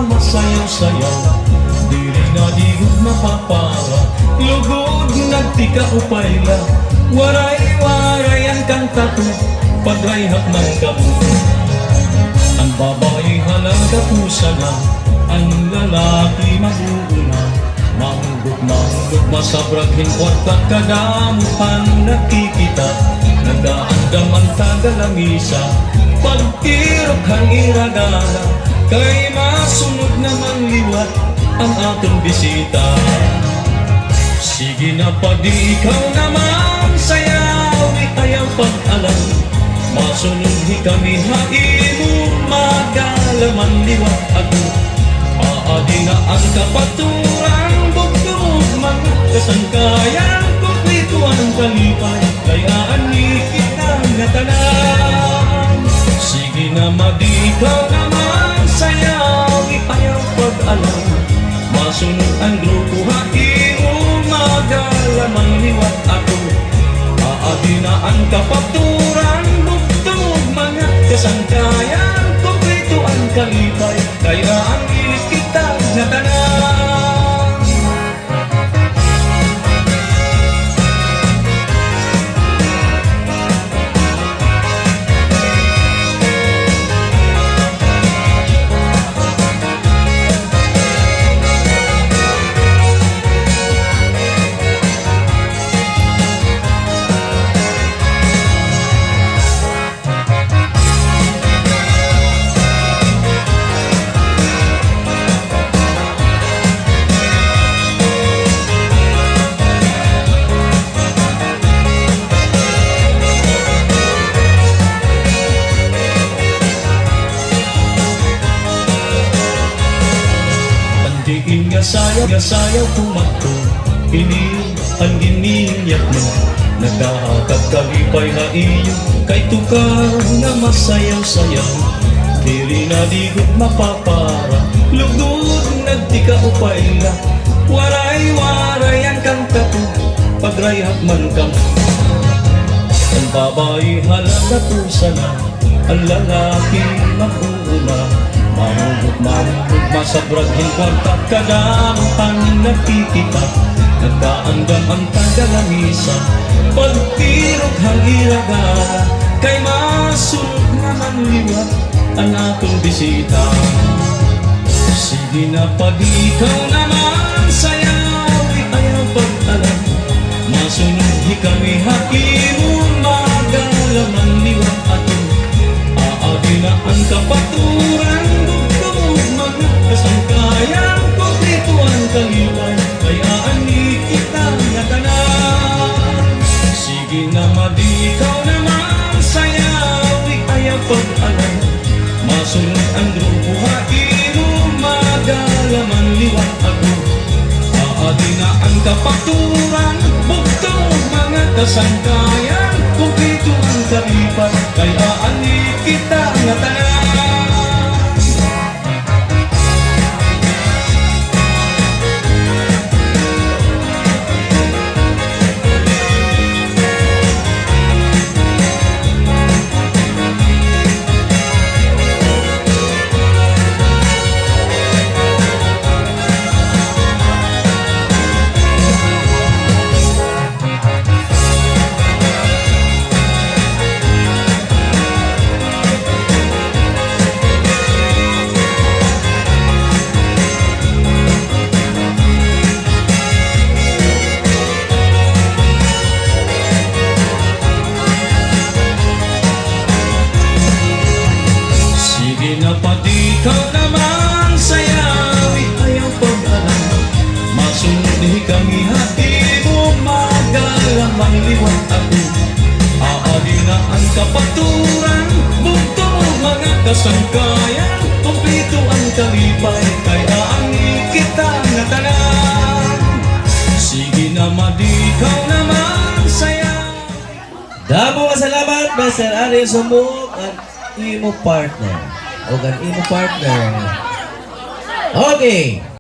masayaw-sayaw. Dili na digod mapapara, lugod nagtika upayla. Waray-warayan kang tato, pagrayhak ng kamu. Ang babae halaga pusa na, ang lalaki mabuuna. Manggug masabraghin kwarta kadamuhan nakikita. Nagaandam ang tagalamisa, pagtirok ang iragala. Kay masunod naman liwat ang atong bisita. Sige na padi ikaw naman sayawi ayaw pag-alam. Masunod hi kami haimu magalaman liwat ako. Paadi na ang kapaturan bugtog mga kasangkayan. Kumplituan ang kalipay layaan ni kita nga tanan. Sige na madikaw naman sayawi ayaw pag-alam. Masunod ang grupo haimu magalaman liwat ako. Paadi na ang kapaturan bugtog mga kasangkayan. Kumplito ang kalipay layaan ni kita nga tanan. Diin sayaw kumakto, ini ang giniyat mo. Nagdahakag kalipay na iyo, kay tukar na masayaw-sayaw. Dili na digod mapapara, lugod nagtika upayla. Waray-warayan kang tato, pagrayhak man kam. Ang babae halaga pusa na, ang lalaki mabuuna. Mamugod masabraghin kwarta kadamuhan nakikita. Nagkaandam ang tagalamisa, pagtirok ang iragala. Kay masunod naman liwat ang atong bisita. Sige na pag-ikaw naman sayawi ayaw pag-alam. Masunod hi kami hakimu magalaman liwat ato. Aadi na ang kapaturan kasangkayan, kumplito ang kalipay layaan ni kita nga tanan. Sige na madikaw naman sayawi ayaw pag-alam. Masunod ang grupo haimu magalaman liwat ako. Aadi na ang kapaturan bugtog mga kasangkayan. Kumplito ang kalipay layaan ni kita nga tanan. Ikaw naman sayawi ayaw pag-alam. Masunod hi kami hatimu magalamang liwat ako. Aadi na ang kapaturan bugtog mga kasangkayan. Kumplito ang kalipay kayaan ni kita nga tanan. Sige na madikaw naman sayawi. Damo ka salamat, Mr. Ariel Sumuk at imo partner. O gan imo partner. Okay.